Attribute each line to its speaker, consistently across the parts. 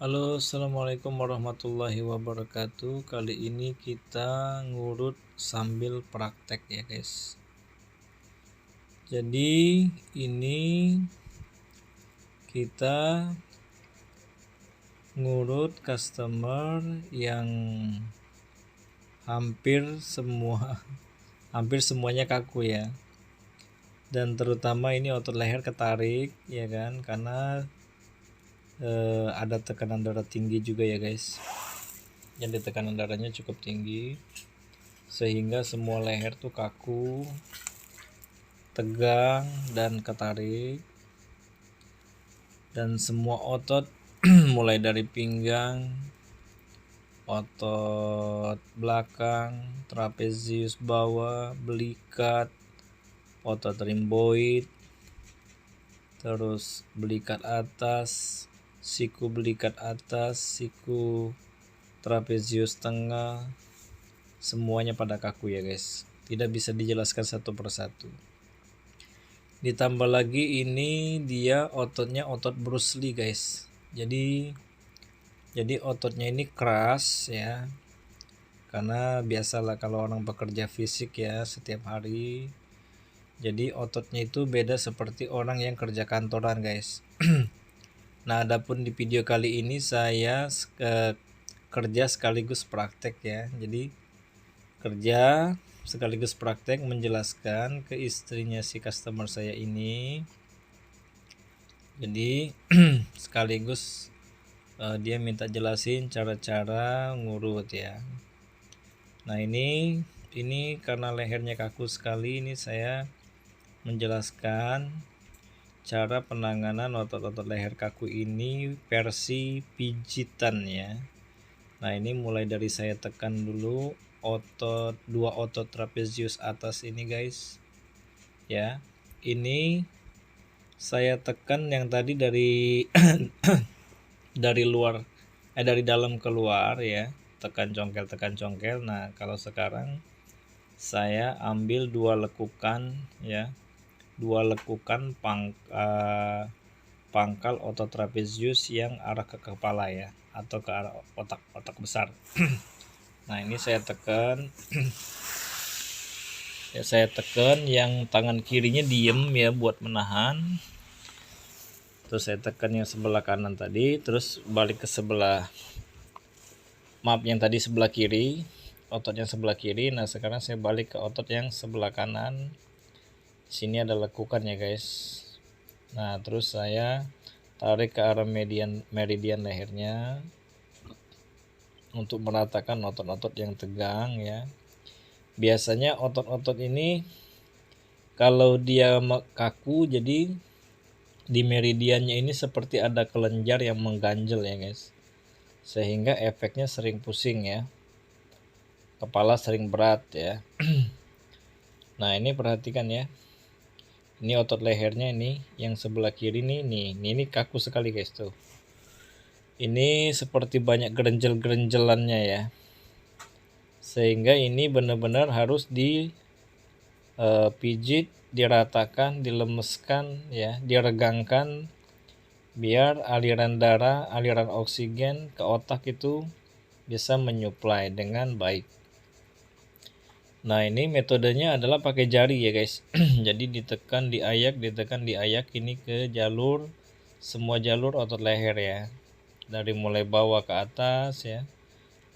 Speaker 1: Halo, assalamualaikum warahmatullahi wabarakatuh. Kali ini kita ngurut sambil praktek ya guys. Jadi ini kita ngurut customer yang hampir semuanya kaku ya. Dan terutama ini otot leher ketarik ya kan, karena ada tekanan darah tinggi juga ya guys. Jadi tekanan darahnya cukup tinggi sehingga semua leher tuh kaku, tegang dan ketarik, dan semua otot mulai dari pinggang, otot belakang, trapezius bawah, belikat, otot rhomboid, terus belikat atas, siku belikat atas, siku trapezius tengah, semuanya pada kaku ya guys. Tidak bisa dijelaskan satu persatu. Ditambah lagi ini dia ototnya otot Bruce Lee guys. Jadi ototnya ini keras ya. Karena biasalah kalau orang bekerja fisik ya setiap hari. Jadi ototnya itu beda seperti orang yang kerja kantoran guys. Nah, adapun di video kali ini saya kerja sekaligus praktek ya. Jadi kerja sekaligus praktek menjelaskan ke istrinya si customer saya ini. Jadi sekaligus dia minta jelasin cara-cara ngurut ya. Nah ini karena lehernya kaku sekali, ini saya menjelaskan cara penanganan otot-otot leher kaku ini versi pijitan ya. Nah ini mulai dari saya tekan dulu dua otot trapezius atas ini guys ya. Ini saya tekan yang tadi dari dari dalam keluar ya, tekan congkel. Nah kalau sekarang saya ambil dua lekukan ya, pangkal otot trapezius yang arah ke kepala ya, atau ke arah otak besar. Nah ini saya tekan ya, saya tekan yang tangan kirinya diem ya buat menahan. Terus saya tekan yang sebelah kanan tadi, terus balik ke yang tadi sebelah kiri, otot yang sebelah kiri. Nah sekarang saya balik ke otot yang sebelah kanan. Sini ada lekukan ya guys. Nah terus saya tarik ke arah meridian lehernya untuk meratakan otot-otot yang tegang ya. Biasanya otot-otot ini kalau dia kaku, jadi di meridiannya ini seperti ada kelenjar yang mengganjel ya guys, sehingga efeknya sering pusing ya, kepala sering berat ya. Nah ini perhatikan ya, ini otot lehernya ini yang sebelah kiri nih, ini kaku sekali guys tuh. Ini seperti banyak gerenjel-gerenjelannya ya, sehingga ini benar-benar harus dipijit, diratakan, dilemeskan ya, diregangkan biar aliran darah, aliran oksigen ke otak itu bisa menyuplai dengan baik. Nah ini metodenya adalah pakai jari ya guys. Jadi ditekan diayak ini ke semua jalur otot leher ya, dari mulai bawah ke atas ya.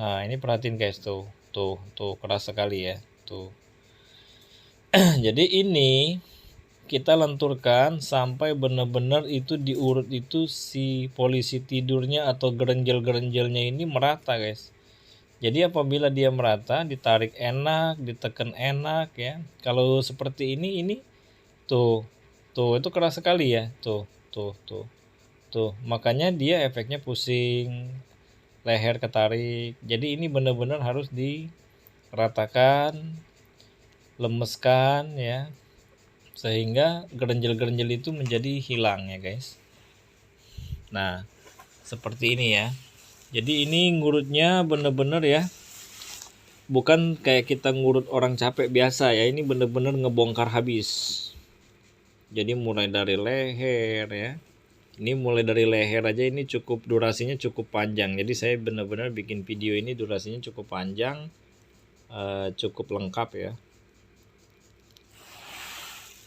Speaker 1: Nah ini perhatiin guys, tuh keras sekali ya tuh. Jadi ini kita lenturkan sampai benar-benar itu diurut itu si polisi tidurnya atau gerenjel-gerenjelnya ini merata guys. Jadi apabila dia merata, ditarik enak, ditekan enak ya. Kalau seperti ini tuh itu keras sekali ya, tuh makanya dia efeknya pusing, leher ketarik. Jadi ini benar-benar harus diratakan, lemeskan ya, sehingga gerenjel-gerenjel itu menjadi hilang ya guys. Nah seperti ini ya. Jadi ini ngurutnya bener-bener ya, bukan kayak kita ngurut orang capek biasa ya, ini bener-bener ngebongkar habis. Jadi mulai dari leher ya, Ini mulai dari leher aja ini cukup durasinya cukup panjang. Jadi saya benar-benar bikin video ini durasinya cukup panjang, cukup lengkap ya.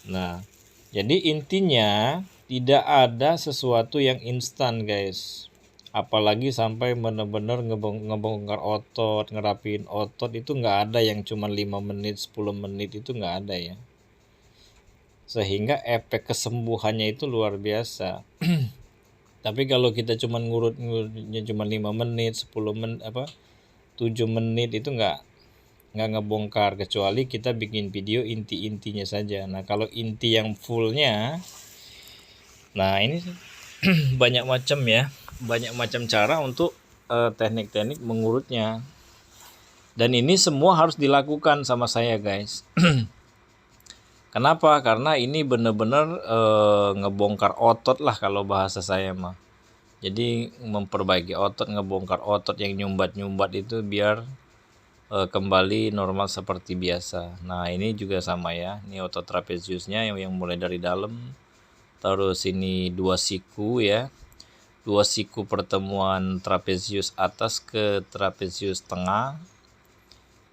Speaker 1: Nah, jadi intinya tidak ada sesuatu yang instan guys. Apalagi sampai benar-benar ngebongkar otot, ngerapiin otot itu nggak ada yang cuma 5 menit, 10 menit itu nggak ada ya. Sehingga efek kesembuhannya itu luar biasa. Tapi kalau kita cuma ngurutnya cuma 5 menit, 10 menit 7 menit itu nggak ngebongkar, kecuali kita bikin video inti-intinya saja. Nah, kalau inti yang fullnya, nah ini banyak macam ya, banyak macam cara untuk teknik-teknik mengurutnya. Dan ini semua harus dilakukan sama saya guys. Kenapa? Karena ini benar-benar ngebongkar otot lah kalau bahasa saya mah. Jadi memperbaiki otot, ngebongkar otot yang nyumbat-nyumbat itu biar kembali normal seperti biasa. Nah ini juga sama ya, ini otot trapeziusnya yang mulai dari dalam. Terus ini 2 siku ya, 2 siku pertemuan trapezius atas ke trapezius tengah.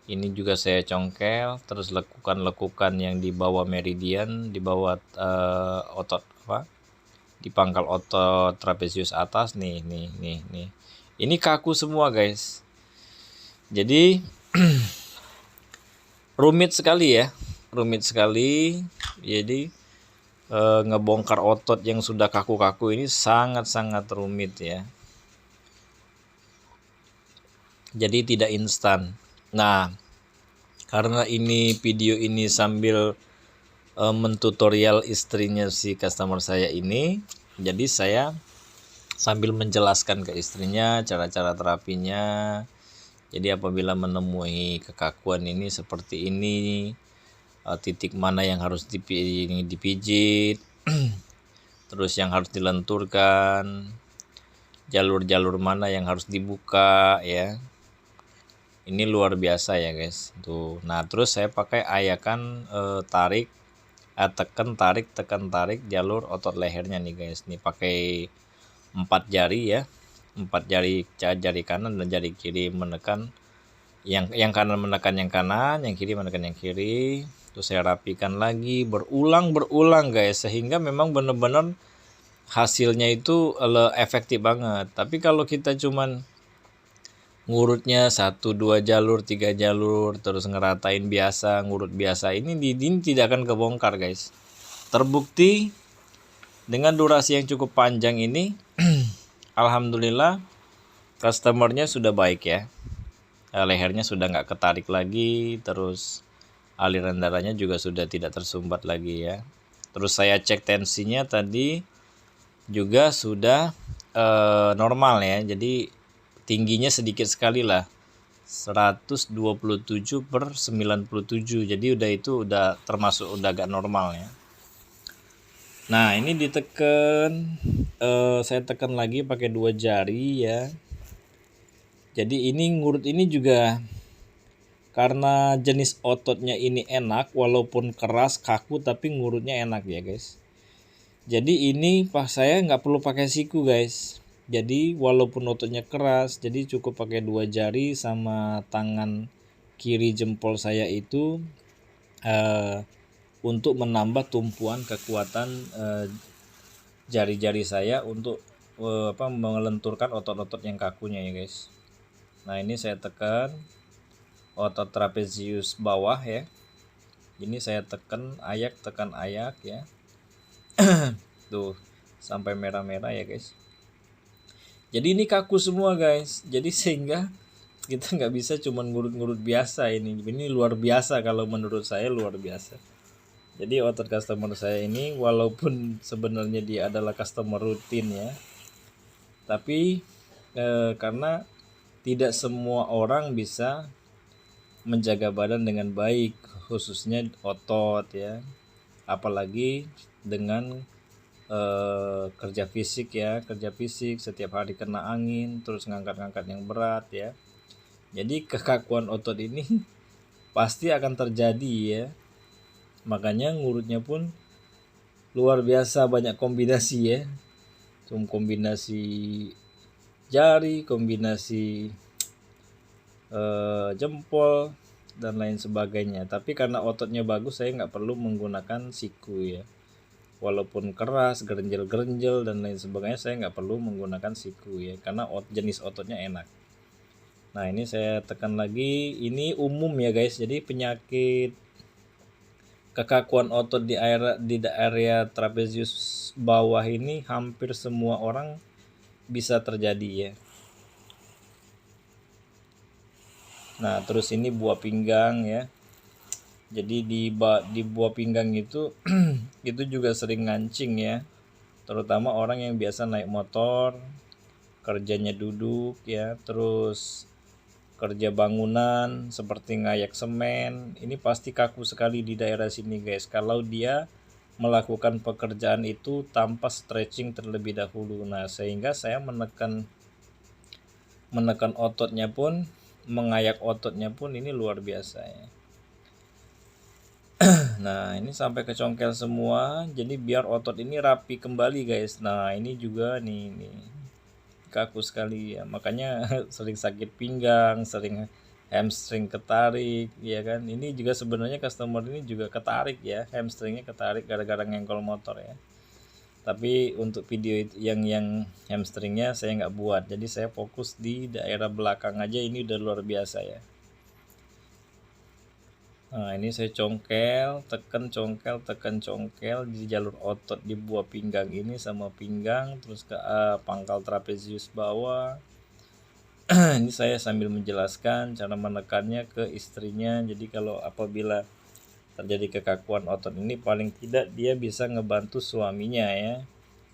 Speaker 1: Ini juga saya congkel, terus lekukan yang di bawah meridian, di bawah otot di pangkal otot trapezius atas nih. Ini kaku semua guys. Jadi rumit sekali ya, rumit sekali. Jadi ngebongkar otot yang sudah kaku-kaku ini sangat-sangat rumit ya. Jadi tidak instan. Nah, karena ini video ini sambil mentutorial istrinya si customer saya ini, jadi saya sambil menjelaskan ke istrinya cara-cara terapinya. Jadi apabila menemui kekakuan ini seperti ini, titik mana yang harus dipijit, terus yang harus dilenturkan, jalur-jalur mana yang harus dibuka ya. Ini luar biasa ya guys. Tuh. Nah, terus saya pakai ayakan tarik, tekan tarik jalur otot lehernya nih guys. Nih pakai 4 jari ya. 4 jari kanan dan jari kiri menekan yang kanan menekan yang kanan, yang kiri menekan yang kiri. Terus saya rapikan lagi berulang guys, sehingga memang benar-benar hasilnya itu efektif banget. Tapi kalau kita cuman ngurutnya 1, 2 jalur, 3 jalur, terus ngeratain biasa, ngurut biasa, ini tidak akan kebongkar guys. Terbukti dengan durasi yang cukup panjang ini, alhamdulillah customernya sudah baik ya. Lehernya sudah nggak ketarik lagi, terus aliran darahnya juga sudah tidak tersumbat lagi ya. Terus saya cek tensinya tadi juga sudah normal ya. Jadi tingginya sedikit sekali lah, 127/97. Jadi udah termasuk udah agak normal ya. Nah ini ditekan, saya tekan lagi pakai 2 jari ya. Jadi ini ngurut ini juga karena jenis ototnya ini enak, walaupun keras kaku tapi ngurutnya enak ya guys. Jadi ini saya nggak perlu pakai siku guys. Jadi walaupun ototnya keras, jadi cukup pakai 2 jari sama tangan kiri jempol saya itu untuk menambah tumpuan kekuatan jari-jari saya untuk melenturkan otot-otot yang kakunya ya guys. Nah ini saya tekan otot trapezius bawah ya. Ini saya tekan ayak ya. Tuh sampai merah-merah ya guys. Jadi ini kaku semua guys. Jadi sehingga kita nggak bisa cuma ngurut-ngurut biasa ini. Ini luar biasa kalau menurut saya, luar biasa. Jadi otot customer saya ini walaupun sebenarnya dia adalah customer rutin ya, tapi karena tidak semua orang bisa menjaga badan dengan baik, khususnya otot ya. Apalagi dengan kerja fisik setiap hari kena angin, terus ngangkat-ngangkat yang berat ya. Jadi kekakuan otot ini pasti akan terjadi ya. Makanya ngurutnya pun luar biasa banyak kombinasi ya. kombinasi jari, kombinasi jempol dan lain sebagainya. Tapi karena ototnya bagus, saya nggak perlu menggunakan siku ya. Walaupun keras, gerenjel-gerenjel dan lain sebagainya, saya nggak perlu menggunakan siku ya, karena jenis ototnya enak. Nah ini saya tekan lagi, ini umum ya guys. Jadi penyakit kekakuan otot di area trapezius bawah ini hampir semua orang bisa terjadi ya. Nah terus ini buah pinggang ya. Jadi di buah pinggang itu itu juga sering ngancing ya, terutama orang yang biasa naik motor, kerjanya duduk ya, terus kerja bangunan seperti ngayak semen, ini pasti kaku sekali di daerah sini guys, kalau dia melakukan pekerjaan itu tanpa stretching terlebih dahulu. Nah sehingga saya menekan ototnya pun, mengayak ototnya pun ini luar biasa ya. Nah ini sampai ke congkel semua, jadi biar otot ini rapi kembali guys. Nah ini juga nih kaku sekali ya, makanya sering sakit pinggang, sering hamstring ketarik ya kan. Ini juga sebenarnya customer ini juga ketarik ya, hamstringnya ketarik gara-gara ngengkol motor ya. Tapi untuk video yang hamstringnya saya nggak buat, jadi saya fokus di daerah belakang aja. Ini udah luar biasa ya. Nah ini saya congkel, tekan congkel di jalur otot di buah pinggang ini sama pinggang, terus ke pangkal trapezius bawah. Ini saya sambil menjelaskan cara menekannya ke istrinya. Jadi kalau apabila terjadi kekakuan otot ini, paling tidak dia bisa ngebantu suaminya ya.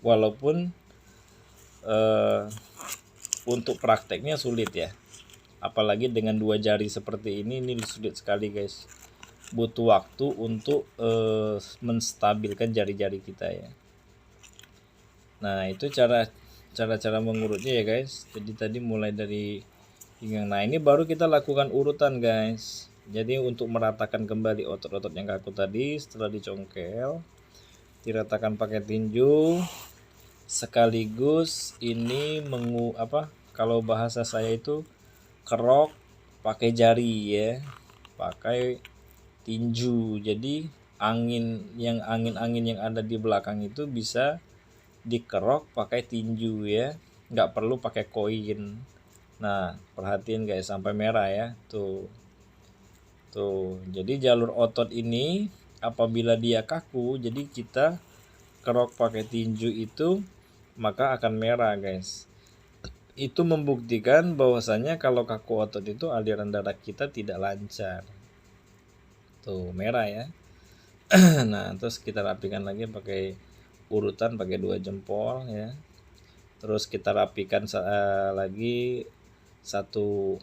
Speaker 1: Walaupun untuk prakteknya sulit ya, apalagi dengan 2 jari seperti ini sulit sekali guys. Butuh waktu untuk menstabilkan jari-jari kita ya. Nah itu cara mengurutnya ya guys. Jadi tadi mulai dari pinggang. Nah ini baru kita lakukan urutan guys. Jadi untuk meratakan kembali otot-otot yang kaku tadi, setelah dicongkel, diratakan pakai tinju, sekaligus ini kalau bahasa saya itu kerok pakai jari ya, pakai tinju. Jadi angin yang ada di belakang itu bisa dikerok pakai tinju ya, nggak perlu pakai koin. Nah perhatiin guys, sampai merah ya, tuh jadi jalur otot ini apabila dia kaku, jadi kita kerok pakai tinju itu maka akan merah guys. Itu membuktikan bahwasanya kalau kaku otot itu aliran darah kita tidak lancar. Tuh merah ya. Nah terus kita rapikan lagi pakai urutan, pakai 2 jempol ya. Terus kita rapikan lagi satu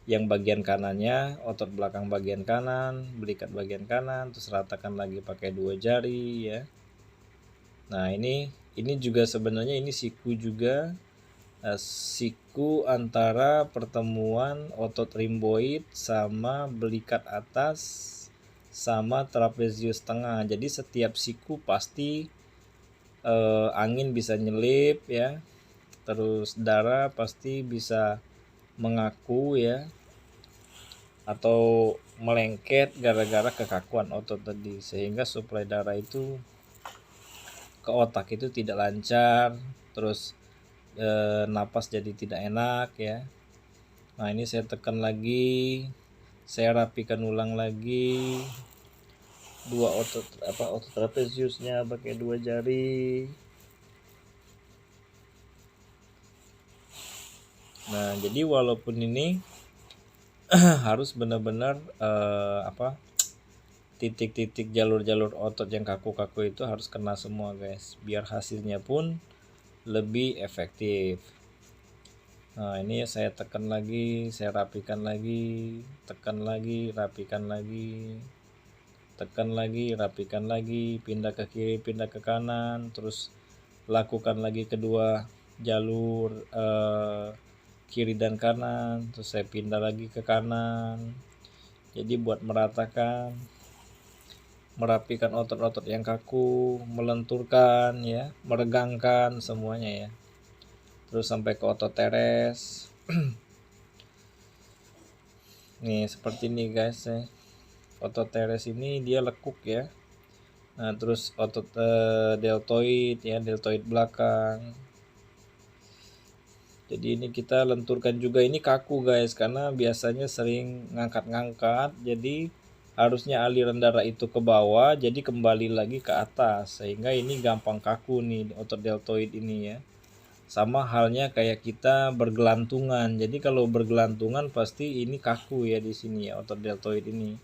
Speaker 1: yang bagian kanannya, otot belakang bagian kanan, belikat bagian kanan, terus ratakan lagi pakai 2 jari ya. Nah ini juga sebenarnya ini siku juga, siku antara pertemuan otot rhomboid sama belikat atas sama trapezius tengah. Jadi setiap siku pasti angin bisa nyelip ya, terus darah pasti bisa mengaku ya, atau melengket gara-gara kekakuan otot tadi, sehingga suplai darah itu ke otak itu tidak lancar, terus napas jadi tidak enak ya. Nah ini saya tekan lagi, saya rapikan ulang lagi otot trapeziusnya pakai 2 jari. Nah jadi walaupun ini harus benar-benar titik-titik jalur-jalur otot yang kaku-kaku itu harus kena semua guys, biar hasilnya pun lebih efektif. Nah ini saya tekan lagi, saya rapikan lagi, tekan lagi, rapikan lagi, tekan lagi, rapikan lagi, pindah ke kiri, pindah ke kanan, terus lakukan lagi kedua jalur kiri dan kanan, terus saya pindah lagi ke kanan. Jadi buat meratakan. merapikan otot-otot yang kaku, melenturkan ya, meregangkan semuanya ya. Terus sampai ke otot teres. Nih seperti ini guys ya. Otot teres ini dia lekuk ya. Nah, terus otot deltoid ya, deltoid belakang. Jadi ini kita lenturkan juga, ini kaku guys karena biasanya sering ngangkat-ngangkat, jadi harusnya aliran darah itu ke bawah jadi kembali lagi ke atas, sehingga ini gampang kaku nih otot deltoid ini ya. Sama halnya kayak kita bergelantungan, jadi kalau bergelantungan pasti ini kaku ya di sini ya otot deltoid ini.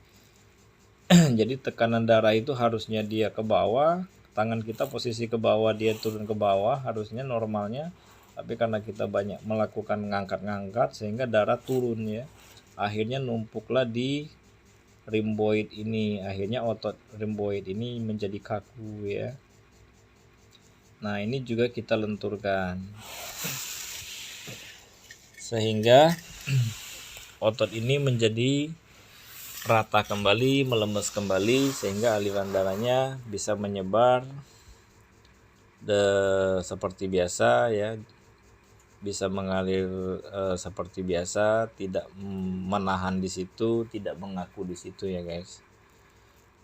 Speaker 1: Jadi tekanan darah itu harusnya dia ke bawah, tangan kita posisi ke bawah, dia turun ke bawah harusnya normalnya, tapi karena kita banyak melakukan ngangkat-ngangkat sehingga darah turun ya, akhirnya numpuklah di rhomboid ini, akhirnya otot rhomboid ini menjadi kaku ya. Nah ini juga kita lenturkan sehingga otot ini menjadi rata kembali, melemes kembali, sehingga aliran darahnya bisa menyebar seperti biasa ya, bisa mengalir seperti biasa, tidak menahan di situ, tidak mengaku di situ ya guys.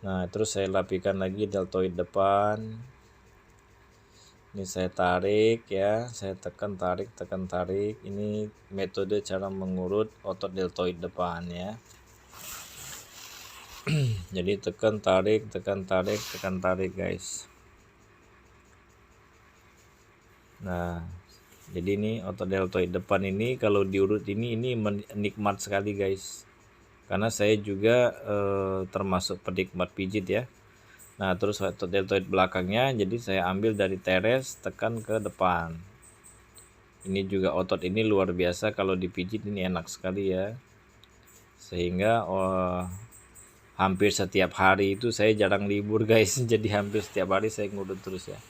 Speaker 1: Nah terus saya rapikan lagi deltoid depan. Ini saya tarik ya, saya tekan tarik. Ini metode cara mengurut otot deltoid depan ya. Jadi tekan tarik guys. Nah jadi ini otot deltoid depan ini kalau diurut ini nikmat sekali guys, karena saya juga termasuk penikmat pijit ya. Nah terus otot deltoid belakangnya, jadi saya ambil dari teres tekan ke depan. Ini juga otot ini luar biasa, kalau dipijit ini enak sekali ya, sehingga hampir setiap hari itu saya jarang libur guys. Jadi hampir setiap hari saya ngurut terus ya.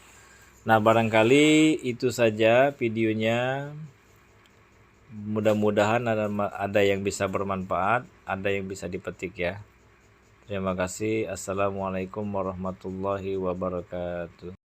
Speaker 1: Nah barangkali itu saja videonya, mudah-mudahan ada yang bisa bermanfaat, ada yang bisa dipetik ya. Terima kasih. Assalamualaikum warahmatullahi wabarakatuh.